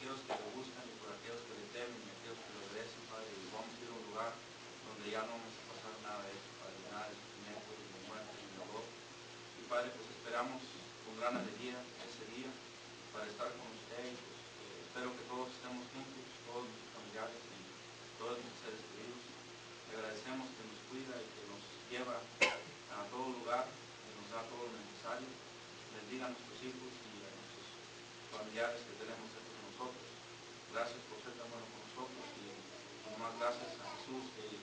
aquellos que le buscan y por aquellos que le temen y aquellos que le obedecen, Padre, y vamos a ir a un lugar donde ya no vamos a pasar nada de eso, Padre, nada de sufrimiento, ni de muerte, ni de dolor. Y Padre, pues esperamos con gran alegría ese día para estar con usted y pues espero que todos estemos juntos, todos nuestros familiares y todos nuestros seres queridos. Le agradecemos que nos cuida y que nos lleva a todo lugar, que nos da todo lo necesario. Bendiga a nuestros hijos y a nuestros familiares que tenemos cerca de nosotros. Gracias por ser tan bueno con nosotros y más gracias a Jesús que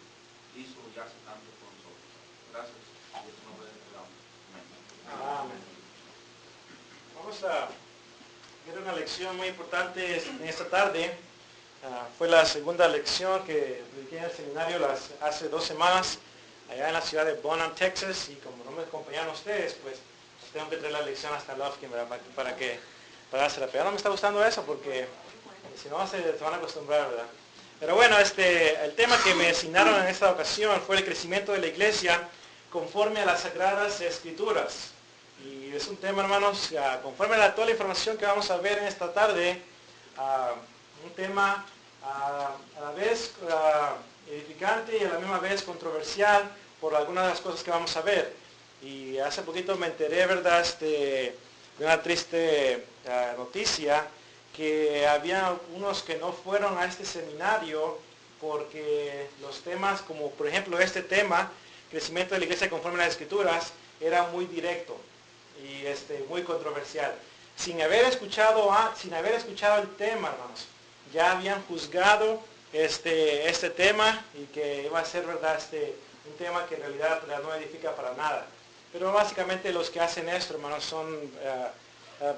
hizo y hace tanto por nosotros. Gracias y en su nombre le damos. Amén. Amén. Vamos a ver una lección muy importante en esta tarde. Fue la segunda lección que dediqué en el seminario hace 2 semanas allá en la ciudad de Bonham, Texas, y como no me acompañaron ustedes, pues tengo que traer la lección hasta Lufkin para hacerla. Pero no me está gustando eso porque si no se van a acostumbrar, ¿verdad? Pero bueno, el tema que me asignaron en esta ocasión fue el crecimiento de la iglesia conforme a las Sagradas Escrituras. Y es un tema, hermanos, conforme a toda la información que vamos a ver en esta tarde, un tema a la vez edificante y a la misma vez controversial por algunas de las cosas que vamos a ver. Y hace poquito me enteré, ¿verdad?, de una triste noticia, que había unos que no fueron a este seminario porque los temas, como por ejemplo este tema, crecimiento de la iglesia conforme a las Escrituras, era muy directo y muy controversial. Sin haber escuchado el tema, hermanos, ya habían juzgado este tema y que iba a ser, ¿verdad?, un tema que en realidad no edifica para nada. Pero básicamente los que hacen esto, hermanos, son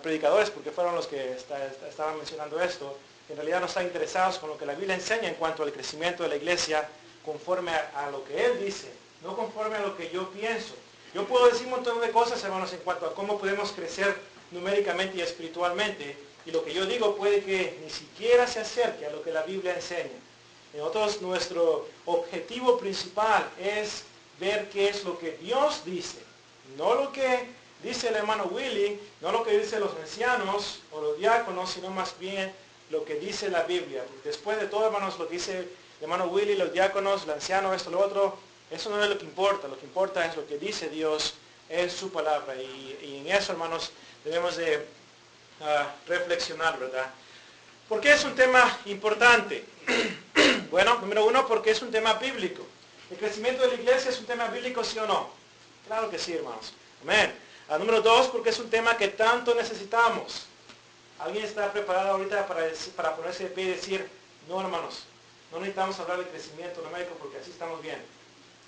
predicadores, porque fueron los que estaban mencionando esto, que en realidad no están interesados con lo que la Biblia enseña en cuanto al crecimiento de la iglesia conforme a lo que Él dice, no conforme a lo que yo pienso. Yo puedo decir un montón de cosas, hermanos, en cuanto a cómo podemos crecer numéricamente y espiritualmente, y lo que yo digo puede que ni siquiera se acerque a lo que la Biblia enseña. Nosotros, nuestro objetivo principal es ver qué es lo que Dios dice, no lo que dice el hermano Willy, no lo que dicen los ancianos o los diáconos, sino más bien lo que dice la Biblia. Después de todo, hermanos, lo que dice el hermano Willy, los diáconos, el anciano, esto, lo otro, eso no es lo que importa es lo que dice Dios en su palabra. Y en eso, hermanos, debemos de reflexionar, ¿verdad? ¿Por qué es un tema importante? Bueno, número 1, porque es un tema bíblico. ¿El crecimiento de la iglesia es un tema bíblico, sí o no? Claro que sí, hermanos. Amén. Número 2, porque es un tema que tanto necesitamos. ¿Alguien está preparado ahorita para ponerse de pie y decir, no, hermanos, no necesitamos hablar de crecimiento numérico porque así estamos bien?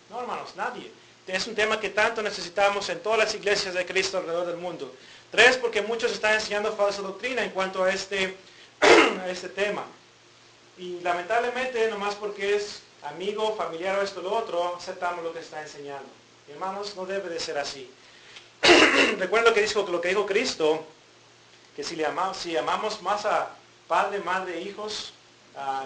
No, hermanos, nadie. Es un tema que tanto necesitamos en todas las iglesias de Cristo alrededor del mundo. 3, porque muchos están enseñando falsa doctrina en cuanto a este tema. Y lamentablemente, nomás porque es amigo, familiar o esto o lo otro, aceptamos lo que está enseñando. Hermanos, no debe de ser así. Recuerden lo que dijo Cristo, que si amamos más a padre, madre, hijos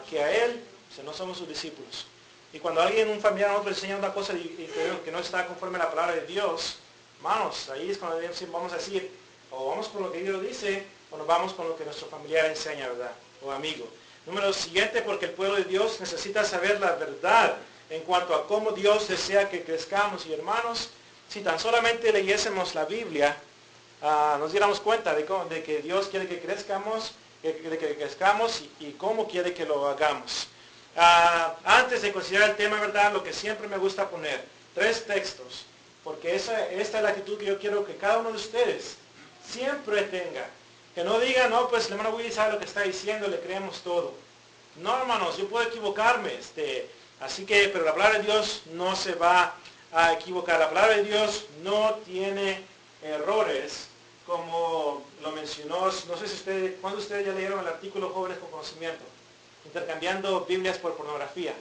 que a Él, pues no somos sus discípulos. Y cuando un familiar a otro enseña una cosa y que no está conforme a la palabra de Dios, hermanos, ahí es cuando vamos a decir, o vamos con lo que Dios dice, o nos vamos con lo que nuestro familiar enseña, ¿verdad? O amigo. Número siguiente, porque el pueblo de Dios necesita saber la verdad en cuanto a cómo Dios desea que crezcamos. Y hermanos, si tan solamente leyésemos la Biblia, nos diéramos cuenta de que Dios quiere que crezcamos, y cómo quiere que lo hagamos. Antes de considerar el tema, ¿verdad?, lo que siempre me gusta poner, 3 textos, porque esta es la actitud que yo quiero que cada uno de ustedes siempre tenga. Que no diga, no, pues el hermano Willy sabe lo que está diciendo, le creemos todo. No, hermanos, yo puedo equivocarme, pero la palabra de Dios no se va a equivocar. La palabra de Dios no tiene errores, como lo mencionó, no sé si ¿cuándo ustedes ya leyeron el artículo Jóvenes con Conocimiento? Intercambiando Biblias por pornografía.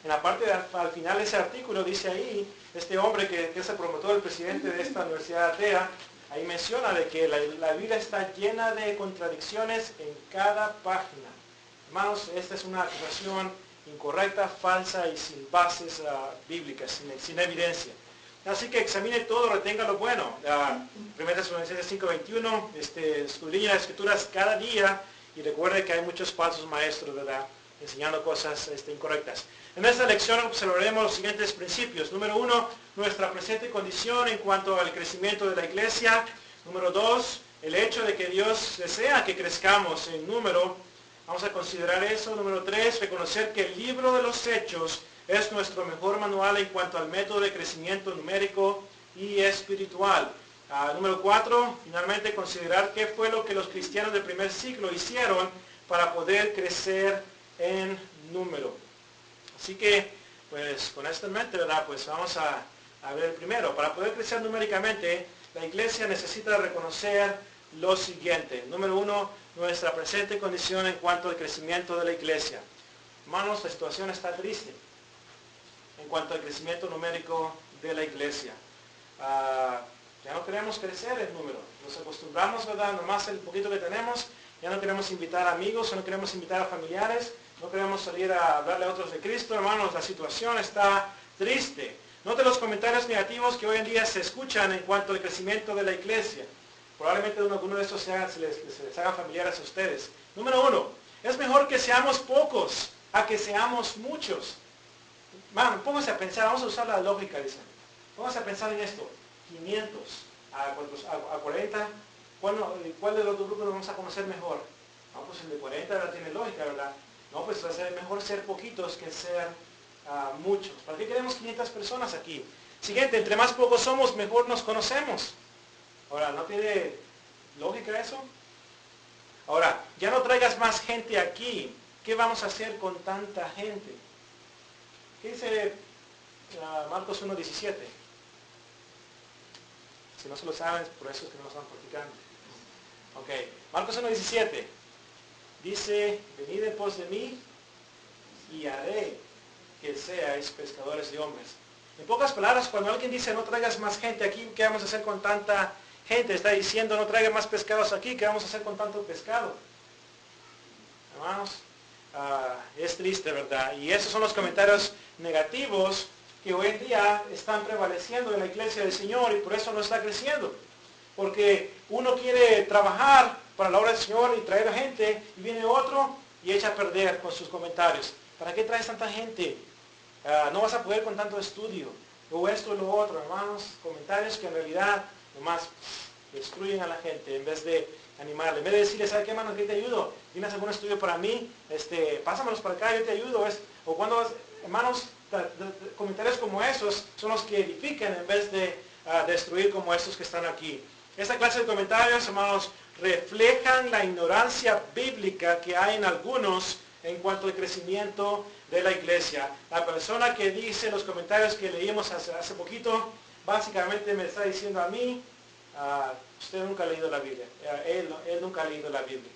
En la parte al final de ese artículo dice ahí, este hombre que es el promotor, el presidente de esta universidad atea, ahí menciona de que la Biblia está llena de contradicciones en cada página. Hermanos, esta es una acusación incorrecta, falsa y sin bases bíblicas, sin evidencia. Así que examine todo, retenga lo bueno. 1 Tesalonicenses 5:21, escudriña las Escrituras cada día Y recuerde que hay muchos falsos maestros, ¿verdad?, enseñando cosas incorrectas. En esta lección observaremos los siguientes principios. Número 1, nuestra presente condición en cuanto al crecimiento de la iglesia. Número 2, el hecho de que Dios desea que crezcamos en número. Vamos a considerar eso. Número 3, reconocer que el libro de los Hechos es nuestro mejor manual en cuanto al método de crecimiento numérico y espiritual. Número 4, finalmente considerar qué fue lo que los cristianos del primer siglo hicieron para poder crecer en número. Así que, pues con esto en mente, ¿verdad? Pues vamos a ver primero. Para poder crecer numéricamente, la iglesia necesita reconocer lo siguiente. Número 1, nuestra presente condición en cuanto al crecimiento de la iglesia. Hermanos, la situación está triste en cuanto al crecimiento numérico de la iglesia. Ya no queremos crecer en número. Nos acostumbramos, ¿verdad? Nomás el poquito que tenemos. Ya no queremos invitar amigos, ya no queremos invitar a familiares, no queremos salir a hablarle a otros de Cristo. Hermanos, la situación está triste. Note los comentarios negativos que hoy en día se escuchan en cuanto al crecimiento de la iglesia. Probablemente alguno de estos se les haga familiares a ustedes. Número 1, es mejor que seamos pocos a que seamos muchos. Man, pónganse a pensar, vamos a usar la lógica, dicen. Pónganse a pensar en esto. 500 a 40. ¿Cuál de los dos grupos nos vamos a conocer mejor? No, pues el de 40 ahora tiene lógica, ¿verdad? No, pues va a ser mejor ser poquitos que ser muchos. ¿Para qué queremos 500 personas aquí? Siguiente, entre más pocos somos, mejor nos conocemos. Ahora, ¿no tiene lógica eso? Ahora, ya no traigas más gente aquí. ¿Qué vamos a hacer con tanta gente? ¿Qué dice Marcos 1:17? Si no se lo saben, por eso es que no lo están practicando. Ok, Marcos 1:17. Dice, venid en pos de mí y haré que seáis pescadores de hombres. En pocas palabras, cuando alguien dice no traigas más gente aquí, ¿qué vamos a hacer con tanta gente? Está diciendo no traigan más pescados aquí, ¿qué vamos a hacer con tanto pescado? Hermanos, es triste, ¿verdad? Y esos son los comentarios negativos que hoy en día están prevaleciendo en la iglesia del Señor y por eso no está creciendo. Porque uno quiere trabajar para la obra del Señor y traer a gente y viene otro y echa a perder con sus comentarios. ¿Para qué traes tanta gente? No vas a poder con tanto estudio. O esto o lo otro, hermanos. Comentarios que en realidad nomás destruyen a la gente en vez de animarle. En vez de decirle, ¿sabe qué, hermano? ¿Qué te ayudo? ¿Tienes algún estudio para mí? Pásamelos para acá, yo te ayudo. O cuando, hermanos, comentarios como esos son los que edifican en vez de destruir como estos que están aquí. Esta clase de comentarios, hermanos, reflejan la ignorancia bíblica que hay en algunos en cuanto al crecimiento de la iglesia. La persona que dice los comentarios que leímos hace poquito, básicamente me está diciendo a mí, usted nunca ha leído la Biblia. Él nunca ha leído la Biblia.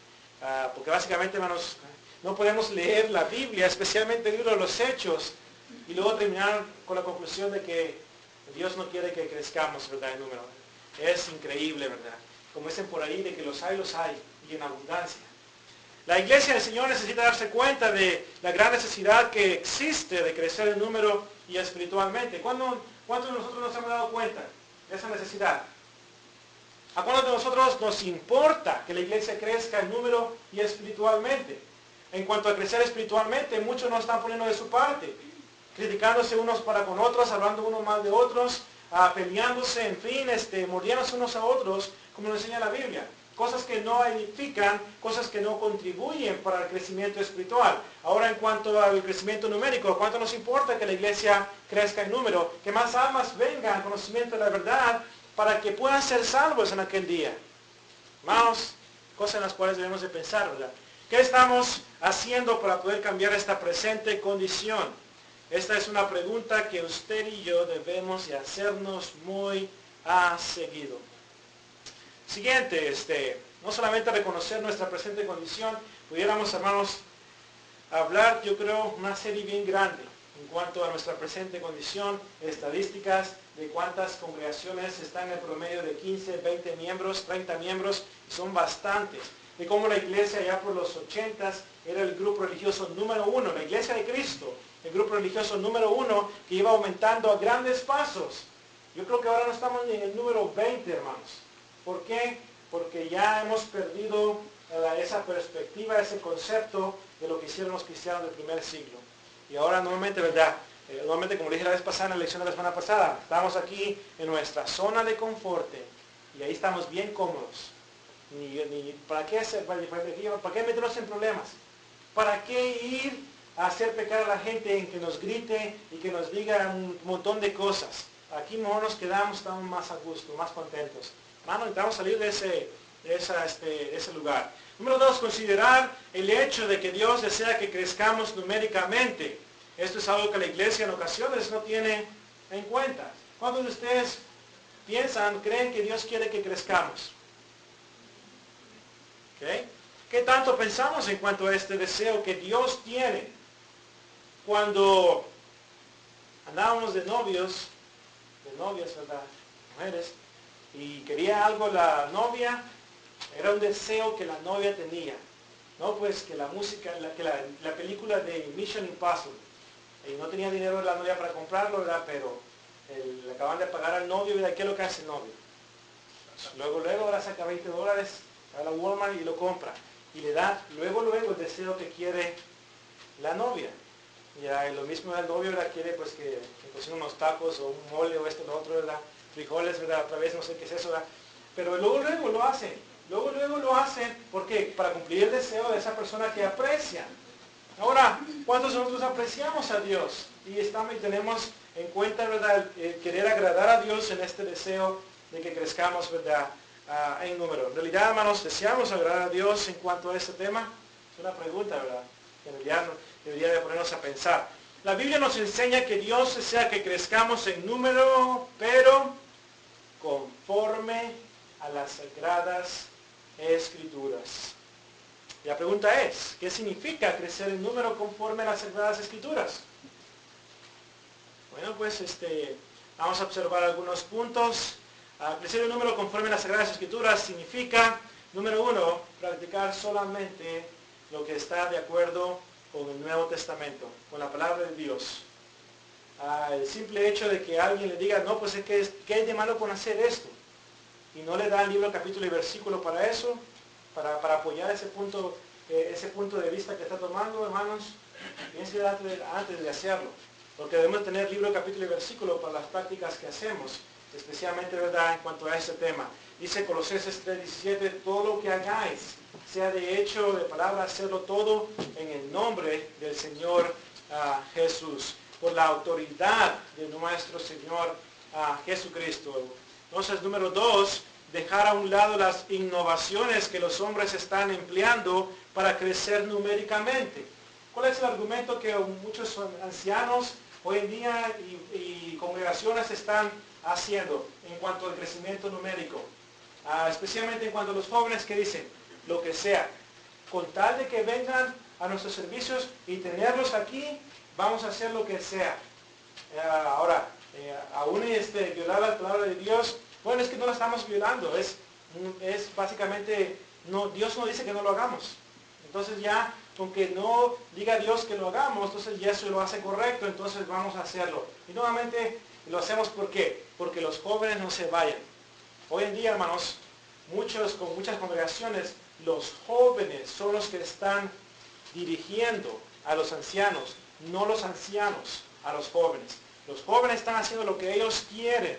Porque básicamente, hermanos, no podemos leer la Biblia, especialmente el libro de los Hechos, y luego terminar con la conclusión de que Dios no quiere que crezcamos, ¿verdad?, en número. Es increíble, ¿verdad? Como dicen por ahí, de que los hay, y en abundancia. La iglesia del Señor necesita darse cuenta de la gran necesidad que existe de crecer en número y espiritualmente. ¿Cuántos de nosotros nos hemos dado cuenta de esa necesidad? ¿A cuántos de nosotros nos importa que la iglesia crezca en número y espiritualmente? En cuanto a crecer espiritualmente, muchos no están poniendo de su parte, criticándose unos para con otros, hablando unos mal de otros, peleándose, en fin, mordiéndose unos a otros, como nos enseña la Biblia. Cosas que no edifican, cosas que no contribuyen para el crecimiento espiritual. Ahora, en cuanto al crecimiento numérico, ¿cuánto nos importa que la iglesia crezca en número? Que más almas vengan al conocimiento de la verdad para que puedan ser salvos en aquel día. Hermanos, cosas en las cuales debemos de pensar, ¿verdad? ¿Qué estamos haciendo para poder cambiar esta presente condición? Esta es una pregunta que usted y yo debemos de hacernos muy a seguido. Siguiente, no solamente reconocer nuestra presente condición, pudiéramos, hermanos, hablar, yo creo, una serie bien grande en cuanto a nuestra presente condición, estadísticas de cuántas congregaciones están en el promedio de 15, 20 miembros, 30 miembros, y son bastantes. De cómo la iglesia ya por los 80s era el grupo religioso número 1, la iglesia de Cristo, el grupo religioso número 1 que iba aumentando a grandes pasos. Yo creo que ahora no estamos ni en el número 20, hermanos. ¿Por qué? Porque ya hemos perdido esa perspectiva, ese concepto de lo que hicieron los cristianos del primer siglo. Y ahora normalmente, ¿verdad? Normalmente, como dije la vez pasada, en la lección de la semana pasada, estamos aquí en nuestra zona de confort y ahí estamos bien cómodos. ¿Para qué meternos en problemas? ¿Para qué ir a hacer pecar a la gente en que nos grite y que nos diga un montón de cosas? Aquí mejor nos quedamos, estamos más a gusto, más contentos. Hermano, necesitamos salir de ese lugar. Número 2, considerar el hecho de que Dios desea que crezcamos numéricamente. Esto es algo que la iglesia en ocasiones no tiene en cuenta. ¿Cuántos de ustedes creen que Dios quiere que crezcamos? ¿Okay? ¿Qué tanto pensamos en cuanto a este deseo que Dios tiene? Cuando andábamos de novias, ¿verdad? Mujeres, y quería algo la novia, era un deseo que la novia tenía. No, pues que la música, la película de Mission Impossible. Y no tenía dinero la novia para comprarlo, ¿verdad? Pero le acaban de pagar al novio, ¿verdad? ¿Qué es lo que hace el novio? Luego ahora saca $20 a la Walmart y lo compra. Y le da luego el deseo que quiere la novia. Ya, y lo mismo el novio, ¿verdad? Quiere pues que cocine unos tacos o un mole o esto, lo otro, ¿verdad? Frijoles, ¿verdad? Otra vez no sé qué es eso, ¿verdad? Pero luego lo hacen. Luego lo hacen, ¿por qué? Para cumplir el deseo de esa persona que aprecian. Ahora, ¿cuántos de nosotros apreciamos a Dios? Y tenemos en cuenta, ¿verdad? El querer agradar a Dios en este deseo de que crezcamos, ¿verdad? En número. En realidad, hermanos, ¿deseamos agradar a Dios en cuanto a este tema? Es una pregunta, ¿verdad? Que debería de ponernos a pensar. La Biblia nos enseña que Dios desea que crezcamos en número, pero conforme a las Sagradas Escrituras. Y la pregunta es, ¿qué significa crecer en número conforme a las Sagradas Escrituras? Bueno, pues vamos a observar algunos puntos. Crecer en número conforme a las Sagradas Escrituras significa, número 1, practicar solamente lo que está de acuerdo con el Nuevo Testamento, con la palabra de Dios. El simple hecho de que alguien le diga, no, pues es que ¿qué hay de malo con hacer esto? Y no le da el libro, capítulo y versículo para eso, para apoyar ese punto de vista que está tomando, hermanos, piense antes de hacerlo. Porque debemos tener libro, capítulo y versículo para las prácticas que hacemos, especialmente, ¿verdad?, en cuanto a este tema. Dice Colosenses 3:17, todo lo que hagáis, sea de hecho, de palabra, hacerlo todo en el nombre del Señor Jesús, por la autoridad de nuestro Señor Jesucristo. Entonces, número 2, dejar a un lado las innovaciones que los hombres están empleando para crecer numéricamente. ¿Cuál es el argumento que muchos ancianos hoy en día y congregaciones están haciendo en cuanto al crecimiento numérico? Especialmente en cuanto a los jóvenes que dicen, lo que sea, con tal de que vengan a nuestros servicios y tenerlos aquí, vamos a hacer lo que sea. Ahora, aún violar la palabra de Dios, bueno, es que no la estamos violando, es básicamente, Dios no dice que no lo hagamos. Entonces ya, aunque no diga Dios que lo hagamos, entonces ya eso lo hace correcto, entonces vamos a hacerlo. Y nuevamente lo hacemos ¿por qué? Porque los jóvenes no se vayan. Hoy en día, hermanos, con muchas congregaciones, los jóvenes son los que están dirigiendo a los ancianos, no los ancianos a los jóvenes. Los jóvenes están haciendo lo que ellos quieren,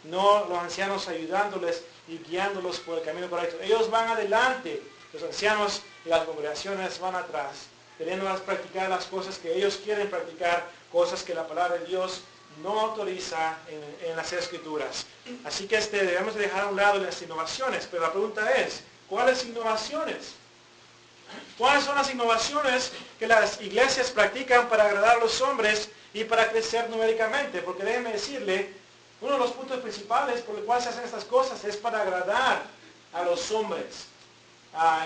no los ancianos ayudándoles y guiándolos por el camino correcto. Ellos van adelante, los ancianos y las congregaciones van atrás, queriendo practicar las cosas que ellos quieren practicar, cosas que la palabra de Dios no autoriza en las Escrituras. Así que debemos dejar a un lado las innovaciones, pero la pregunta es, ¿cuáles innovaciones? ¿Cuáles son las innovaciones que las iglesias practican para agradar a los hombres y para crecer numéricamente? Porque déjenme decirle, uno de los puntos principales por los cuales se hacen estas cosas es para agradar a los hombres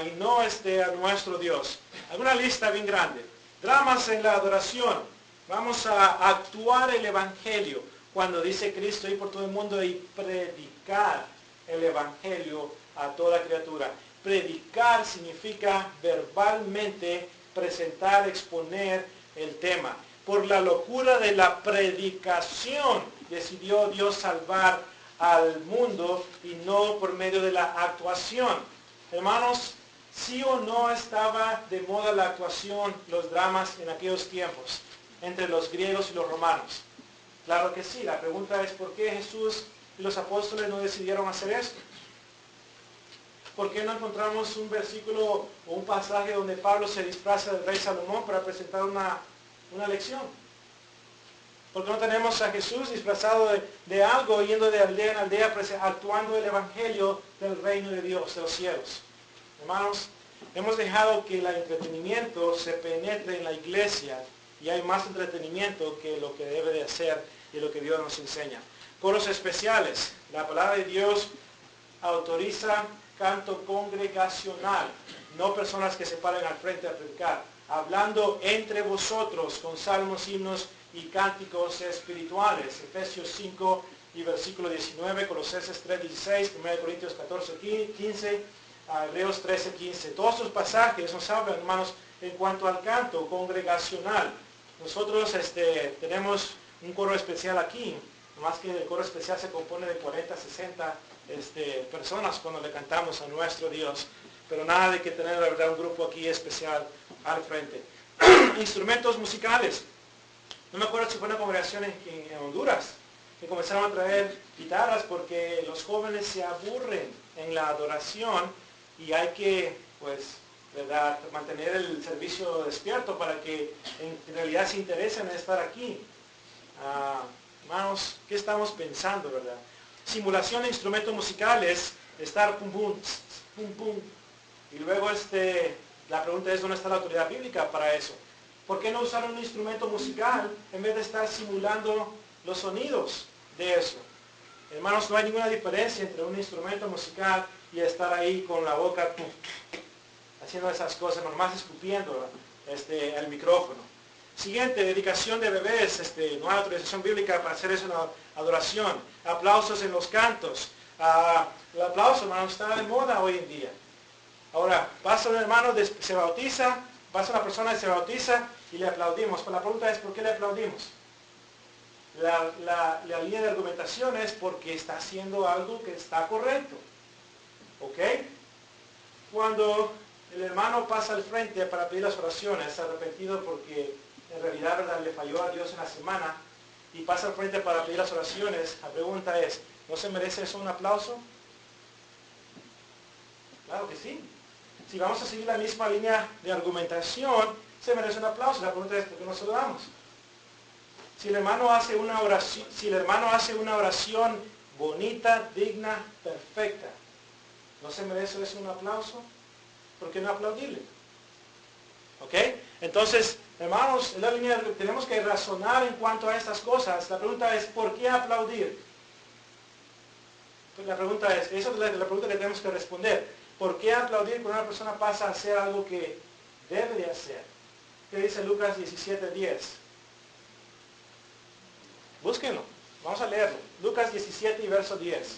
y no a nuestro Dios. Alguna lista bien grande. Dramas en la adoración. Vamos a actuar el Evangelio cuando dice Cristo ir por todo el mundo y predicar el Evangelio a toda criatura. Predicar significa verbalmente presentar, exponer el tema. Por la locura de la predicación decidió Dios salvar al mundo y no por medio de la actuación. Hermanos, ¿Sí o no estaba de moda la actuación, los dramas en aquellos tiempos, entre los griegos y los romanos? Claro que sí. La pregunta es, ¿por qué Jesús y los apóstoles no decidieron hacer esto? ¿Por qué no encontramos un versículo o un pasaje donde Pablo se disfraza del rey Salomón para presentar una lección? ¿Por qué no tenemos a Jesús disfrazado de algo, yendo de aldea en aldea, actuando el evangelio del reino de Dios, de los cielos? Hermanos, hemos dejado que el entretenimiento se penetre en la iglesia y hay más entretenimiento que lo que debe de hacer y lo que Dios nos enseña. Coros especiales. La palabra de Dios autoriza canto congregacional, no personas que se paren al frente a predicar, hablando entre vosotros con salmos, himnos y cánticos espirituales. Efesios 5 y versículo 19, Colosenses 3:16, 1 Corintios 14:15, Hebreos 13:15. Todos estos pasajes nos hablan, hermanos, en cuanto al canto congregacional. Nosotros tenemos un coro especial aquí, más que el coro especial se compone de 40, 60 personas cuando le cantamos a nuestro Dios, pero nada de que tener, la verdad, un grupo aquí especial al frente. Instrumentos musicales. No me acuerdo si fue una congregación en Honduras que comenzaron a traer guitarras porque los jóvenes se aburren en la adoración y hay que, pues, ¿verdad?, mantener el servicio despierto para que en realidad se interesen en estar aquí. Hermanos, ¿qué estamos pensando, verdad? Simulación de instrumentos musicales, estar pum pum, pum pum. Y luego la pregunta es, ¿dónde está la autoridad bíblica para eso? ¿Por qué no usar un instrumento musical en vez de estar simulando los sonidos de eso? Hermanos, no hay ninguna diferencia entre un instrumento musical y estar ahí con la boca haciendo esas cosas, nomás escupiendo el micrófono. Siguiente, dedicación de bebés, no hay autorización bíblica para hacer eso en la adoración. Aplausos en los cantos. El aplauso, hermano, está de moda hoy en día. Ahora, pasa un hermano, se bautiza, pasa una persona y se bautiza y le aplaudimos. Pero la pregunta es, ¿por qué le aplaudimos? La línea de argumentación es porque está haciendo algo que está correcto. ¿Ok? Cuando el hermano pasa al frente para pedir las oraciones, arrepentido porque en realidad, ¿verdad?, le falló a Dios en la semana, y pasa al frente para pedir las oraciones, la pregunta es, ¿no se merece eso un aplauso? Claro que sí. Si vamos a seguir la misma línea de argumentación, se merece un aplauso. La pregunta es, ¿por qué no se lo damos? Si el hermano hace una oración bonita, digna, perfecta, ¿no se merece eso un aplauso? ¿Por qué no aplaudirle? ¿Ok? Entonces, hermanos, en la línea tenemos que razonar en cuanto a estas cosas. La pregunta es, ¿por qué aplaudir? Pues la pregunta es, esa es la pregunta que tenemos que responder. ¿Por qué aplaudir cuando una persona pasa a hacer algo que debe de hacer? ¿Qué dice Lucas 17:10? Búsquenlo, vamos a leerlo. Lucas 17 y verso 10.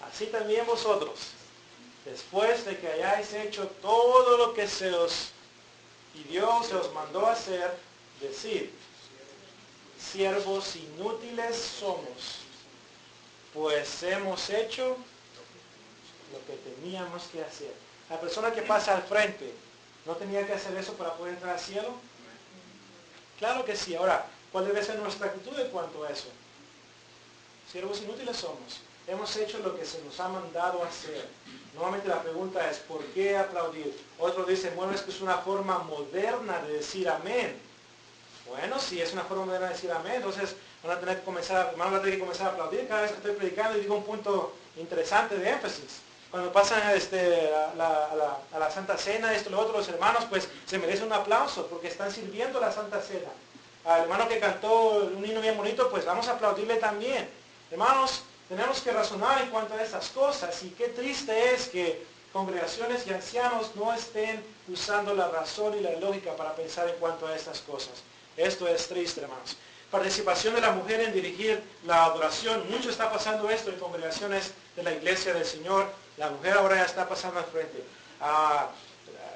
Así también vosotros, después de que hayáis hecho todo lo que Dios se os mandó hacer, decid, siervos inútiles somos, pues hemos hecho lo que teníamos que hacer. La persona que pasa al frente, ¿no tenía que hacer eso para poder entrar al cielo? Claro que sí. Ahora, ¿cuál debe ser nuestra actitud en cuanto a eso? Siervos inútiles somos. Hemos hecho lo que se nos ha mandado hacer. Nuevamente la pregunta es, ¿por qué aplaudir? Otros dicen, bueno, es que es una forma moderna de decir amén. Bueno, si es una forma moderna de decir amén, entonces van a tener que comenzar a aplaudir cada vez que estoy predicando y digo un punto interesante de énfasis. Cuando pasan a la Santa Cena, esto, lo otro, los hermanos, pues se merece un aplauso porque están sirviendo la Santa Cena. Al hermano que cantó un himno bien bonito, pues vamos a aplaudirle también. Hermanos, tenemos que razonar en cuanto a estas cosas, y qué triste es que congregaciones y ancianos no estén usando la razón y la lógica para pensar en cuanto a estas cosas. Esto es triste, hermanos. Participación de la mujer en dirigir la adoración. Mucho está pasando esto en congregaciones de la iglesia del Señor. La mujer ahora ya está pasando al frente.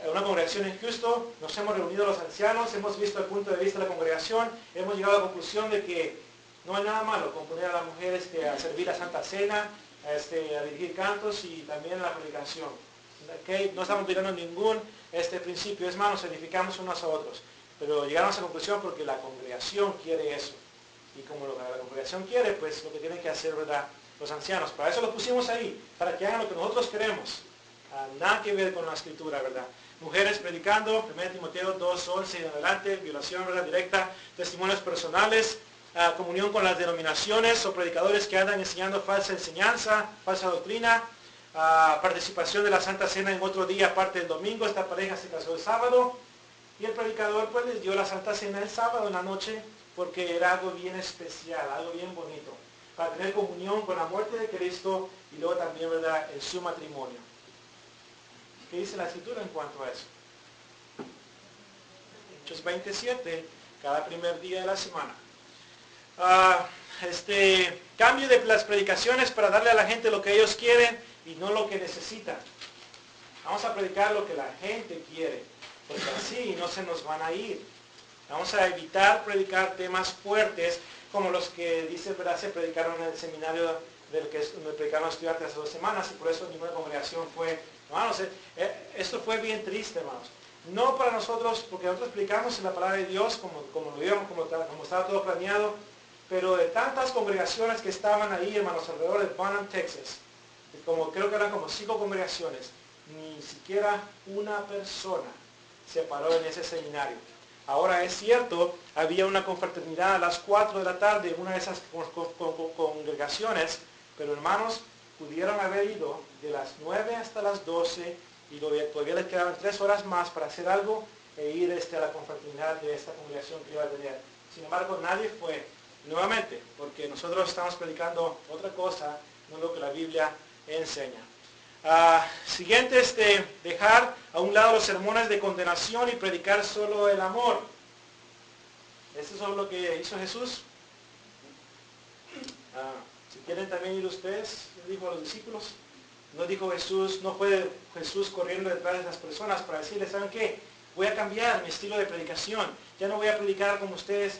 una congregación en Houston, nos hemos reunido los ancianos, hemos visto el punto de vista de la congregación, hemos llegado a la conclusión de que no hay nada malo con poner a las mujeres a servir la Santa Cena, a dirigir cantos y también la predicación. ¿Okay? No estamos aplicando ningún principio, es más, nos edificamos unos a otros. Pero llegamos a esa conclusión porque la congregación quiere eso. Y como lo que la congregación quiere, pues lo que tienen que hacer, ¿verdad?, los ancianos. Para eso lo pusimos ahí, para que hagan lo que nosotros queremos. Nada que ver con la escritura, ¿verdad? Mujeres predicando, 1 Timoteo 2:11 en adelante, violación, ¿verdad?, directa, testimonios personales, comunión con las denominaciones o predicadores que andan enseñando falsa enseñanza, falsa doctrina, participación de la Santa Cena en otro día aparte del domingo. Esta pareja se casó el sábado y el predicador pues les dio la Santa Cena el sábado en la noche porque era algo bien especial, algo bien bonito, para tener comunión con la muerte de Cristo y luego también, ¿verdad?, en su matrimonio. ¿Qué dice la escritura en cuanto a eso? Hechos 27, cada primer día de la semana. Cambio de las predicaciones para darle a la gente lo que ellos quieren y no lo que necesitan. Vamos a predicar lo que la gente quiere, porque así no se nos van a ir. Vamos a evitar predicar temas fuertes como los que dice, ¿verdad?, se predicaron en el seminario del que me predicaron los estudiantes hace 2 semanas y por eso ninguna congregación fue. Hermanos, esto fue bien triste, hermanos. No para nosotros, porque nosotros predicamos en la palabra de Dios como lo íbamos, como estaba todo planeado, pero de tantas congregaciones que estaban ahí, hermanos, alrededor de Bonham, Texas, creo que eran como 5 congregaciones, ni siquiera una persona se paró en ese seminario. Ahora es cierto, había una confraternidad a las 4 de la tarde en una de esas congregaciones, pero hermanos, pudieron haber ido de las 9 hasta las 12 y todavía les quedaban 3 horas más para hacer algo e ir a la confraternidad de esta congregación que iba a tener. Sin embargo, nadie fue, nuevamente, porque nosotros estamos predicando otra cosa, no lo que la Biblia enseña. Siguiente, dejar a un lado los sermones de condenación y predicar solo el amor. ¿Eso es lo que hizo Jesús? Si quieren también ir ustedes, dijo a los discípulos. No dijo Jesús, no fue Jesús corriendo detrás de esas personas para decirles, ¿saben qué? Voy a cambiar mi estilo de predicación. Ya no voy a predicar como ustedes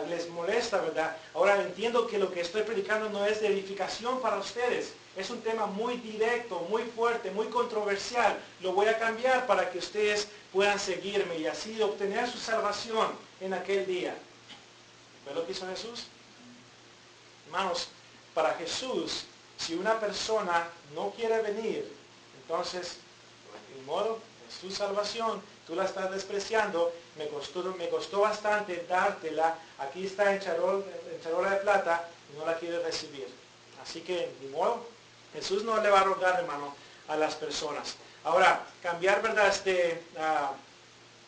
les molesta, ¿verdad? Ahora entiendo que lo que estoy predicando no es de edificación para ustedes. Es un tema muy directo, muy fuerte, muy controversial. Lo voy a cambiar para que ustedes puedan seguirme y así obtener su salvación en aquel día. ¿Ve lo que hizo Jesús? Hermanos, para Jesús, si una persona no quiere venir, entonces, de modo, es su salvación, tú la estás despreciando, me costó bastante dártela, aquí está en charola de plata, y no la quieres recibir. Así que, de modo, Jesús no le va a rogar, hermano, a las personas. Ahora, cambiar, ¿verdad?,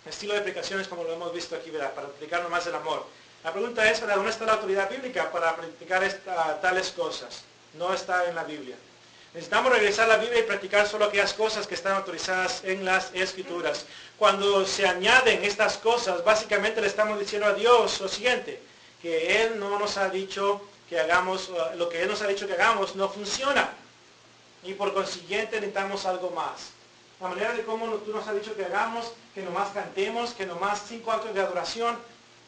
estilo de predicaciones como lo hemos visto aquí, ¿verdad?, para predicar nomás el amor. La pregunta es, ¿verdad?, ¿dónde está la autoridad bíblica para practicar tales cosas? No está en la Biblia. Necesitamos regresar a la Biblia y practicar solo aquellas cosas que están autorizadas en las Escrituras. Cuando se añaden estas cosas, básicamente le estamos diciendo a Dios lo siguiente, que Él no nos ha dicho que hagamos, lo que Él nos ha dicho que hagamos no funciona. Y por consiguiente necesitamos algo más. La manera de cómo tú nos has dicho que hagamos, que nomás cantemos, que nomás 5 actos de adoración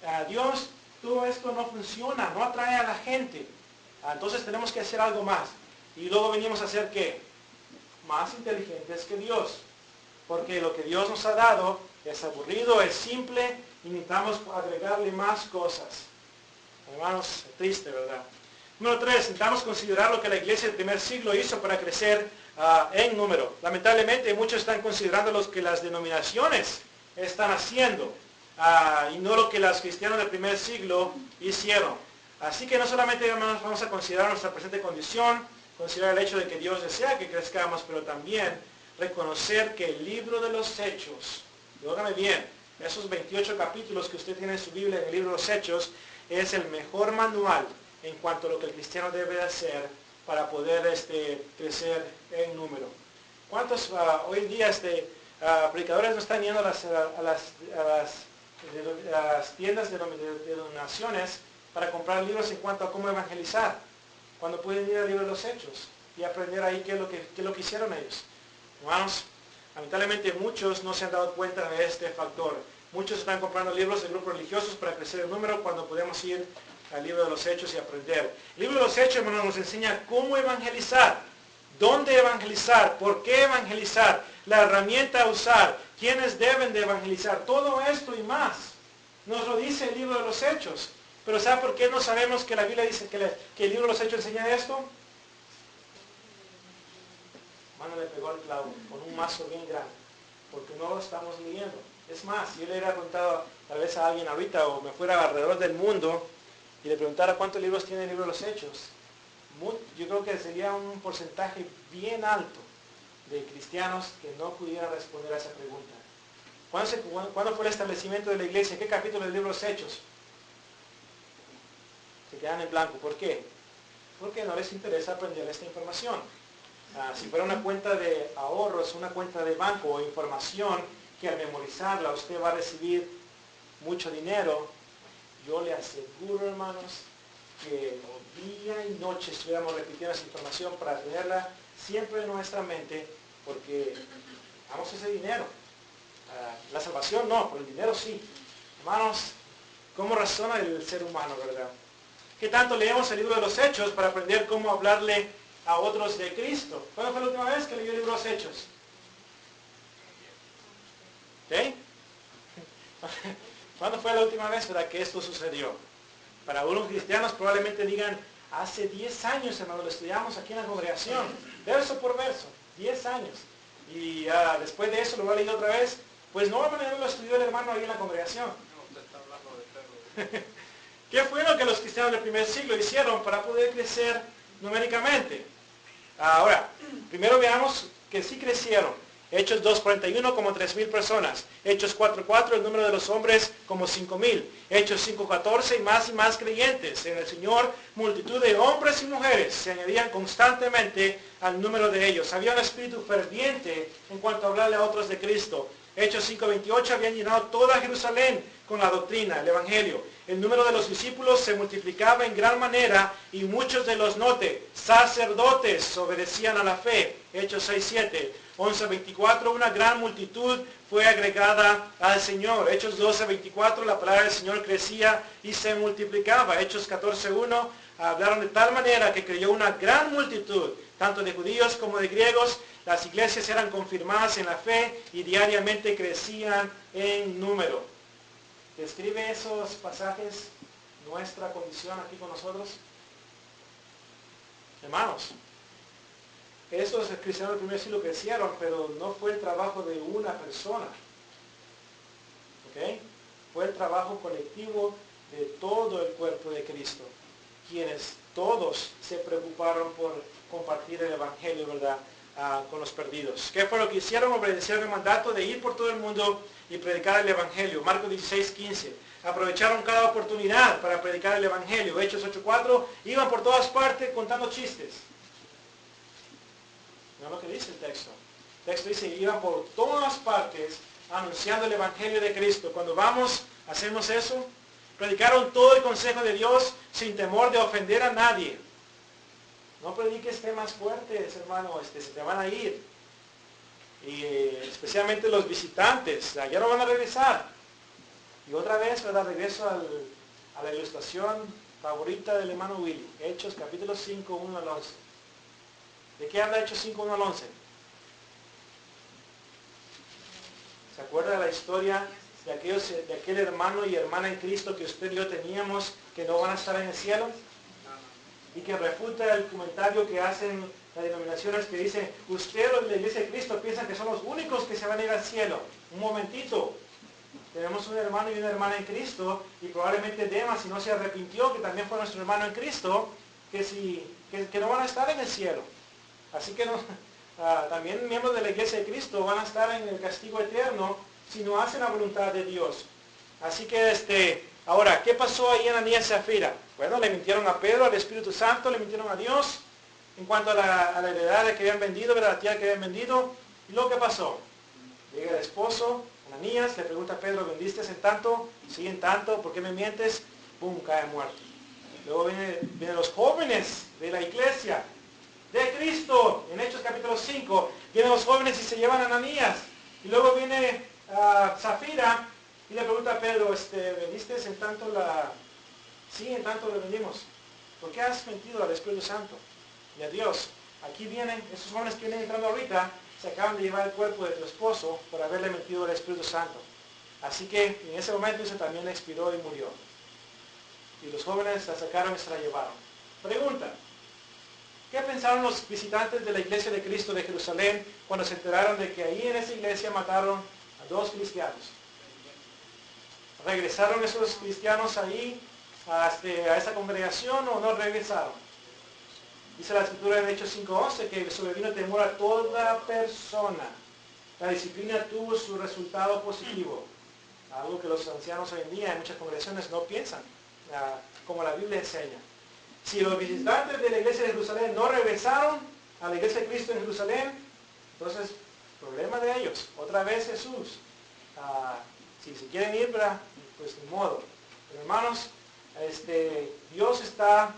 a Dios, todo esto no funciona, no atrae a la gente. Entonces tenemos que hacer algo más. Y luego venimos a ser ¿qué? Más inteligentes que Dios. Porque lo que Dios nos ha dado es aburrido, es simple y necesitamos agregarle más cosas. Hermanos, es triste, ¿verdad? Número 3, necesitamos considerar lo que la iglesia del primer siglo hizo para crecer en número. Lamentablemente muchos están considerando lo que las denominaciones están haciendo y no lo que los cristianos del primer siglo hicieron. Así que no solamente, hermanos, vamos a considerar nuestra presente condición, considerar el hecho de que Dios desea que crezcamos, pero también reconocer que el libro de los Hechos, y óigame bien, esos 28 capítulos que usted tiene en su Biblia, en el libro de los Hechos, es el mejor manual en cuanto a lo que el cristiano debe hacer para poder crecer en número. ¿Cuántos hoy en día predicadores no están yendo a las tiendas de denominaciones para comprar libros en cuanto a cómo evangelizar, cuando pueden ir al libro de los Hechos y aprender ahí qué es lo que hicieron ellos? Hermanos, Lamentablemente muchos no se han dado cuenta de este factor. Muchos están comprando libros de grupos religiosos para crecer el número cuando podemos ir al libro de los Hechos y aprender. El libro de los Hechos, hermanos, nos enseña cómo evangelizar, dónde evangelizar, por qué evangelizar, la herramienta a usar, quiénes deben de evangelizar, todo esto y más. Nos lo dice el libro de los Hechos. Pero ¿sabe por qué no sabemos que la Biblia dice que el libro de los Hechos enseña esto? Mano le pegó al clavo con un mazo bien grande, porque no lo estamos leyendo. Es más, si yo le hubiera preguntado tal vez a alguien ahorita o me fuera alrededor del mundo y le preguntara cuántos libros tiene el libro de los Hechos, yo creo que sería un porcentaje bien alto de cristianos que no pudieran responder a esa pregunta. ¿Cuándo fue el establecimiento de la iglesia? ¿En qué capítulo del libro de los Hechos? Se quedan en blanco. ¿Por qué? Porque no les interesa aprender esta información. Si fuera una cuenta de ahorros, una cuenta de banco o información que al memorizarla usted va a recibir mucho dinero, yo le aseguro, hermanos, que día y noche estuviéramos repitiendo esa información para tenerla siempre en nuestra mente, porque damos ese dinero. La salvación no, pero el dinero sí. Hermanos, ¿cómo razona el ser humano, verdad? ¿Qué tanto leemos el libro de los Hechos para aprender cómo hablarle a otros de Cristo? ¿Cuándo fue la última vez que leyó el libro de los Hechos? ¿Okay? ¿Cuándo fue la última vez, verdad, que esto sucedió? Para algunos cristianos probablemente digan, hace 10 años, hermano, lo estudiamos aquí en la congregación, verso por verso, 10 años. Y después de eso lo voy a leer otra vez. Pues no, hermano, no lo estudió el hermano ahí en la congregación. Usted está hablando de perro. ¿Qué fue lo que los cristianos del primer siglo hicieron para poder crecer numéricamente? Ahora, primero veamos que sí crecieron. Hechos 2.41 como 3,000 personas. Hechos 4.4 el número de los hombres como 5,000. Hechos 5.14 y más creyentes en el Señor. Multitud de hombres y mujeres se añadían constantemente al número de ellos. Había un espíritu ferviente en cuanto a hablarle a otros de Cristo. Hechos 5.28 habían llenado toda Jerusalén con la doctrina, el evangelio. El número de los discípulos se multiplicaba en gran manera y muchos de los sacerdotes obedecían a la fe. Hechos 6.7. 11.24, una gran multitud fue agregada al Señor. Hechos 12.24, la palabra del Señor crecía y se multiplicaba. Hechos 14.1, hablaron de tal manera que creyó una gran multitud, tanto de judíos como de griegos. Las iglesias eran confirmadas en la fe y diariamente crecían en número. ¿Describe esos pasajes nuestra condición aquí con nosotros? Hermanos, esos cristianos del primer siglo crecieron, pero no fue el trabajo de una persona. ¿Ok? Fue el trabajo colectivo de todo el cuerpo de Cristo, quienes todos se preocuparon por compartir el evangelio, ¿verdad? Con los perdidos. ¿Qué fue lo que hicieron? Obedecieron el mandato de ir por todo el mundo y predicar el evangelio. Marcos 16:15. Aprovecharon cada oportunidad para predicar el evangelio. Hechos 8:4. Iban por todas partes contando chistes. No es lo que dice el texto. El texto dice, iban por todas partes anunciando el evangelio de Cristo. Cuando vamos, hacemos eso. Predicaron todo el consejo de Dios sin temor de ofender a nadie. No prediques temas fuertes, hermano, se te van a ir. Y especialmente los visitantes, ya no van a regresar. Y otra vez, ¿verdad? Regreso a la ilustración favorita del hermano Willy. Hechos capítulo 5, 1 al 11. ¿De qué habla Hechos 5, 1 al 11? ¿Se acuerda de la historia de aquel hermano y hermana en Cristo que usted y yo teníamos que no van a estar en el cielo? Y que refuta el comentario que hacen las denominaciones que dicen, usted los de la iglesia de Cristo piensan que son los únicos que se van a ir al cielo. Un momentito. Tenemos un hermano y una hermana en Cristo, y probablemente Demas, si no se arrepintió, que también fue nuestro hermano en Cristo, que no van a estar en el cielo. Así que también miembros de la iglesia de Cristo van a estar en el castigo eterno si no hacen la voluntad de Dios. Así que ahora, ¿qué pasó ahí en Ananías y Zafira? Bueno, le mintieron a Pedro, al Espíritu Santo, le mintieron a Dios en cuanto a la heredad que habían vendido, ¿verdad? La tierra que habían vendido. ¿Y luego qué pasó? Llega el esposo, Ananías, le pregunta a Pedro, ¿vendiste en tanto? Sí, en tanto, ¿por qué me mientes? ¡Pum! Cae muerto. Luego vienen los jóvenes de la iglesia de Cristo, en Hechos capítulo 5, Vienen los jóvenes y se llevan a Ananías. Y luego viene Zafira y le pregunta a Pedro, ¿vendiste en tanto la...? Sí, en tanto le vendimos. ¿Por qué has mentido al Espíritu Santo y a Dios? Aquí vienen, esos jóvenes que vienen entrando ahorita, se acaban de llevar el cuerpo de tu esposo por haberle mentido al Espíritu Santo. Así que en ese momento ese también expiró y murió. Y los jóvenes la sacaron y se la llevaron. Pregunta, ¿qué pensaron los visitantes de la iglesia de Cristo de Jerusalén cuando se enteraron de que ahí en esa iglesia mataron a 2 cristianos? ¿Regresaron esos cristianos ahí a esa congregación o no regresaron? Dice la escritura en Hechos 5:11 que sobrevino temor a toda persona. La disciplina tuvo su resultado positivo. Algo que los ancianos hoy en día en muchas congregaciones no piensan, como la Biblia enseña. Si los visitantes de la iglesia de Jerusalén no regresaron a la iglesia de Cristo en Jerusalén, entonces, problema de ellos. Otra vez Jesús. Si se quieren ir, pues ni modo. Pero hermanos, Dios está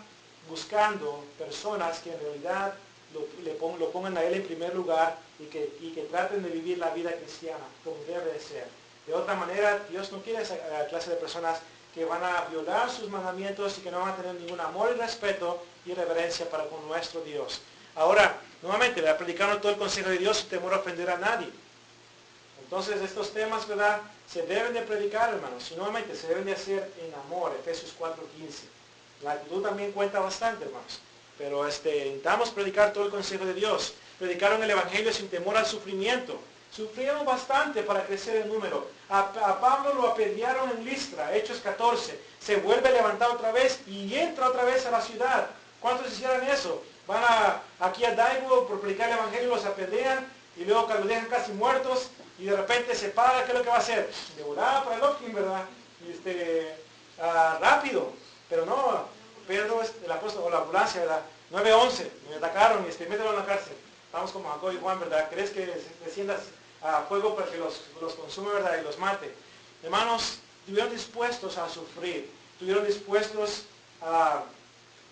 buscando personas que en realidad lo pongan a Él en primer lugar y que traten de vivir la vida cristiana como debe de ser. De otra manera, Dios no quiere esa clase de personas que van a violar sus mandamientos y que no van a tener ningún amor y respeto y reverencia para con nuestro Dios. Ahora, nuevamente, predicando todo el consejo de Dios sin temor a ofender a nadie. Entonces, estos temas, ¿verdad?, se deben de predicar, hermanos, y nuevamente se deben de hacer en amor, Efesios 4:15. La actitud también cuenta bastante, hermanos. Pero intentamos predicar todo el consejo de Dios. Predicaron el Evangelio sin temor al sufrimiento. Sufrieron bastante para crecer en número. A Pablo lo apedrearon en Listra, Hechos 14. Se vuelve a levantar otra vez y entra otra vez a la ciudad. ¿Cuántos hicieron eso? Van aquí a Daibur por predicar el Evangelio, los apedrean y luego los dejan casi muertos y de repente se para. ¿Qué es lo que va a hacer? De volada para el Lofkin, ¿verdad? Rápido. Pero no, Pedro, el apóstol, o la ambulancia, ¿verdad? 9:11, me atacaron y mételo en la cárcel. Estamos como Jacob y Juan, ¿verdad? ¿Crees que desciendas a fuego para que los consume, ¿verdad? Y los mate. Hermanos, estuvieron dispuestos a sufrir, estuvieron dispuestos a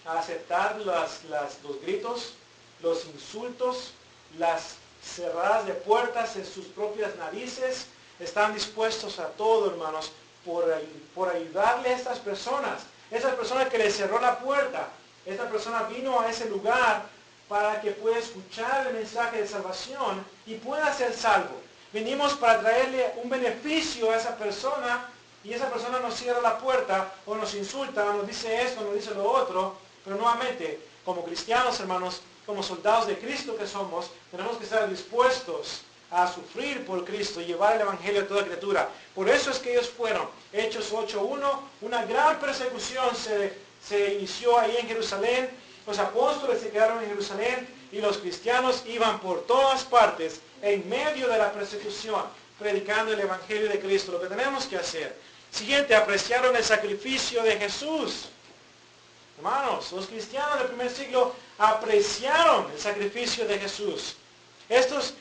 aceptar los gritos, los insultos, las cerradas de puertas en sus propias narices. Están dispuestos a todo, hermanos, por ayudarle a estas personas. Esa persona que le cerró la puerta, esta persona vino a ese lugar para que pueda escuchar el mensaje de salvación y pueda ser salvo. Venimos para traerle un beneficio a esa persona y esa persona nos cierra la puerta o nos insulta, o nos dice esto, nos dice lo otro. Pero nuevamente, como cristianos, hermanos, como soldados de Cristo que somos, tenemos que estar dispuestos a sufrir por Cristo y llevar el Evangelio a toda criatura. Por eso es que ellos fueron. Hechos 8:1, una gran persecución se inició ahí en Jerusalén. Los apóstoles se quedaron en Jerusalén y los cristianos iban por todas partes en medio de la persecución, predicando el Evangelio de Cristo. Lo que tenemos que hacer. Siguiente, apreciaron el sacrificio de Jesús. Hermanos, los cristianos del primer siglo apreciaron el sacrificio de Jesús. Estos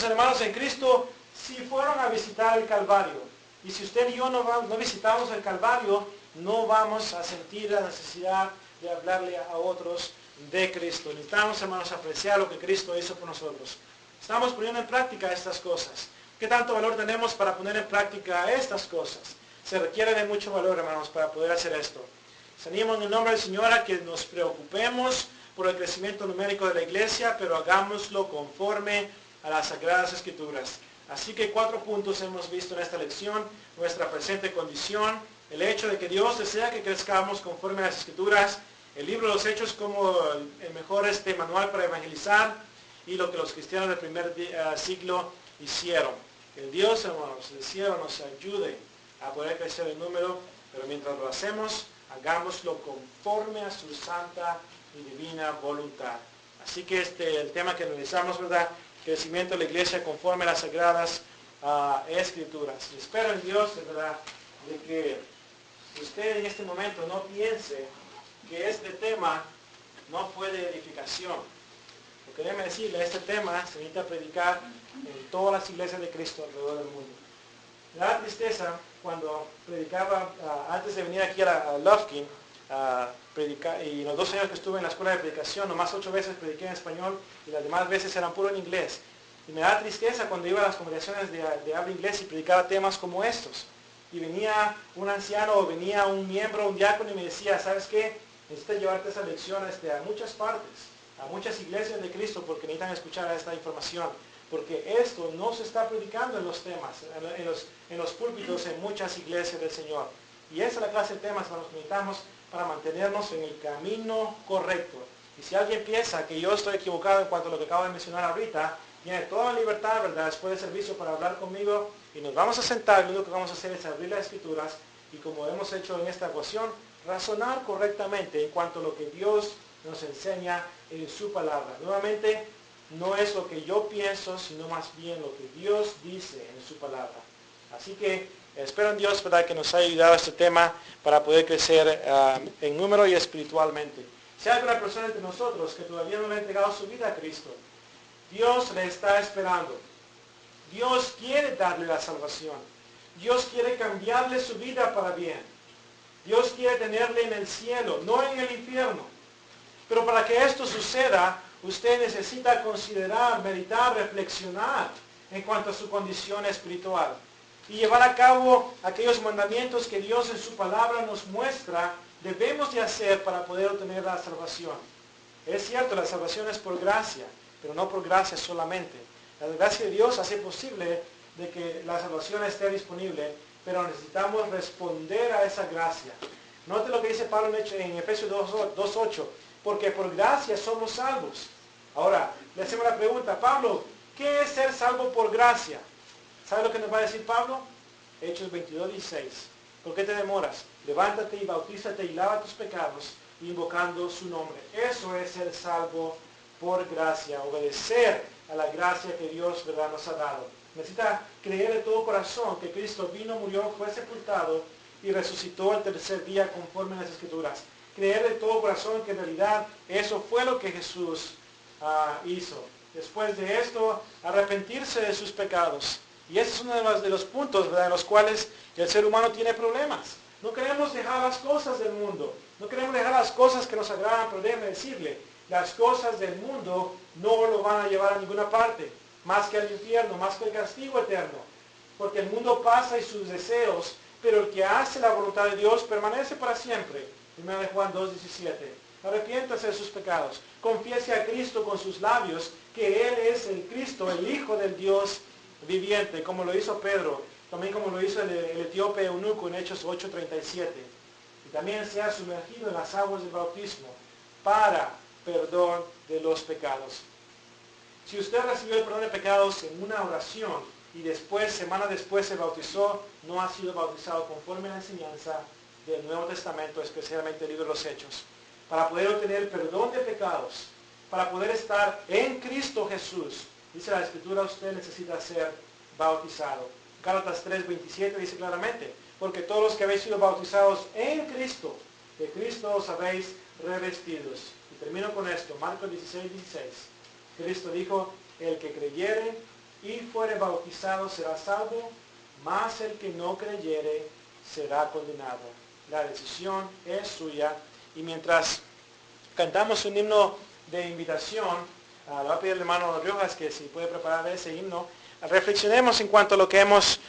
hermanos en Cristo sí fueron a visitar el Calvario. Y si usted y yo no visitamos el Calvario, no vamos a sentir la necesidad de hablarle a otros de Cristo. Necesitamos, hermanos, apreciar lo que Cristo hizo por nosotros. Estamos poniendo en práctica estas cosas. ¿Qué tanto valor tenemos para poner en práctica estas cosas? Se requiere de mucho valor, hermanos, para poder hacer esto. Les animo en el nombre del Señor a que nos preocupemos por el crecimiento numérico de la iglesia, pero hagámoslo conforme a las Sagradas Escrituras. Así que 4 puntos hemos visto en esta lección: nuestra presente condición, el hecho de que Dios desea que crezcamos conforme a las Escrituras, el libro de los Hechos como el mejor manual para evangelizar, y lo que los cristianos del primer siglo hicieron. Que el Dios, hermanos, del cielo nos ayude a poder crecer en número, pero mientras lo hacemos, hagámoslo conforme a su santa y divina voluntad. Así que el tema que analizamos, ¿verdad? Crecimiento de la iglesia conforme a las Sagradas Escrituras. Y espero en Dios, de verdad, de que usted en este momento no piense que este tema no fue de edificación. Porque déjeme decirle, este tema se necesita predicar en todas las iglesias de Cristo alrededor del mundo. Me da tristeza cuando predicaba, antes de venir aquí a Lufkin, predicar, y los 2 años que estuve en la escuela de predicación, nomás 8 veces prediqué en español y las demás veces eran puro en inglés. Y me da tristeza cuando iba a las congregaciones de habla inglés y predicaba temas como estos. Y venía un anciano o venía un miembro, un diácono y me decía, ¿sabes qué? Necesitas llevarte esa lección a muchas partes, a muchas iglesias de Cristo porque necesitan escuchar esta información. Porque esto no se está predicando en los temas, en los púlpitos, en muchas iglesias del Señor. Y esa es la clase de temas que nos necesitamos para mantenernos en el camino correcto. Y si alguien piensa que yo estoy equivocado en cuanto a lo que acabo de mencionar ahorita, tiene toda la libertad, ¿verdad?, después del servicio para hablar conmigo y nos vamos a sentar. Lo único que vamos a hacer es abrir las Escrituras y, como hemos hecho en esta ocasión, razonar correctamente en cuanto a lo que Dios nos enseña en su palabra. Nuevamente, no es lo que yo pienso, sino más bien lo que Dios dice en su palabra. Así que espero en Dios, ¿verdad?, que nos haya ayudado este tema para poder crecer en número y espiritualmente. Si hay alguna persona entre nosotros que todavía no le ha entregado su vida a Cristo, Dios le está esperando. Dios quiere darle la salvación. Dios quiere cambiarle su vida para bien. Dios quiere tenerle en el cielo, no en el infierno. Pero para que esto suceda, usted necesita considerar, meditar, reflexionar en cuanto a su condición espiritual y llevar a cabo aquellos mandamientos que Dios en su palabra nos muestra debemos de hacer para poder obtener la salvación. Es cierto, la salvación es por gracia, pero no por gracia solamente. La gracia de Dios hace posible de que la salvación esté disponible, pero necesitamos responder a esa gracia. Note lo que dice Pablo en Efesios 2:8, porque por gracia somos salvos. Ahora, le hacemos la pregunta, Pablo, ¿qué es ser salvo por gracia? ¿Sabe lo que nos va a decir Pablo? Hechos 22:16. ¿Por qué te demoras? Levántate y bautízate y lava tus pecados, invocando su nombre. Eso es ser salvo por gracia, obedecer a la gracia que Dios, ¿verdad?, nos ha dado. Necesita creer de todo corazón que Cristo vino, murió, fue sepultado y resucitó el tercer día conforme a las Escrituras. Creer de todo corazón que en realidad eso fue lo que Jesús hizo. Después de esto, arrepentirse de sus pecados. Y ese es uno de los puntos, ¿verdad?, en los cuales el ser humano tiene problemas. No queremos dejar las cosas del mundo. No queremos dejar las cosas que nos agradan, pero déjeme decirle, las cosas del mundo no lo van a llevar a ninguna parte, más que al infierno, más que el castigo eterno. Porque el mundo pasa y sus deseos, pero el que hace la voluntad de Dios permanece para siempre. 1 Juan 2:17. Arrepiéntase de sus pecados. Confiese a Cristo con sus labios que Él es el Cristo, el Hijo del Dios viviente, como lo hizo Pedro, también como lo hizo el etíope eunuco en Hechos 8:37. Y también sea sumergido en las aguas del bautismo para perdón de los pecados. Si usted recibió el perdón de pecados en una oración y después, semanas después, se bautizó, no ha sido bautizado conforme a la enseñanza del Nuevo Testamento, especialmente el libro de los Hechos. Para poder obtener el perdón de pecados, para poder estar en Cristo Jesús, dice la Escritura, usted necesita ser bautizado. Gálatas 3:27 dice claramente, porque todos los que habéis sido bautizados en Cristo, de Cristo os habéis revestidos. Y termino con esto, Marcos 16:16. Cristo dijo, el que creyere y fuere bautizado será salvo, mas el que no creyere será condenado. La decisión es suya. Y mientras cantamos un himno de invitación, le voy a pedir al hermano Riojas que si puede preparar ese himno, reflexionemos en cuanto a lo que hemos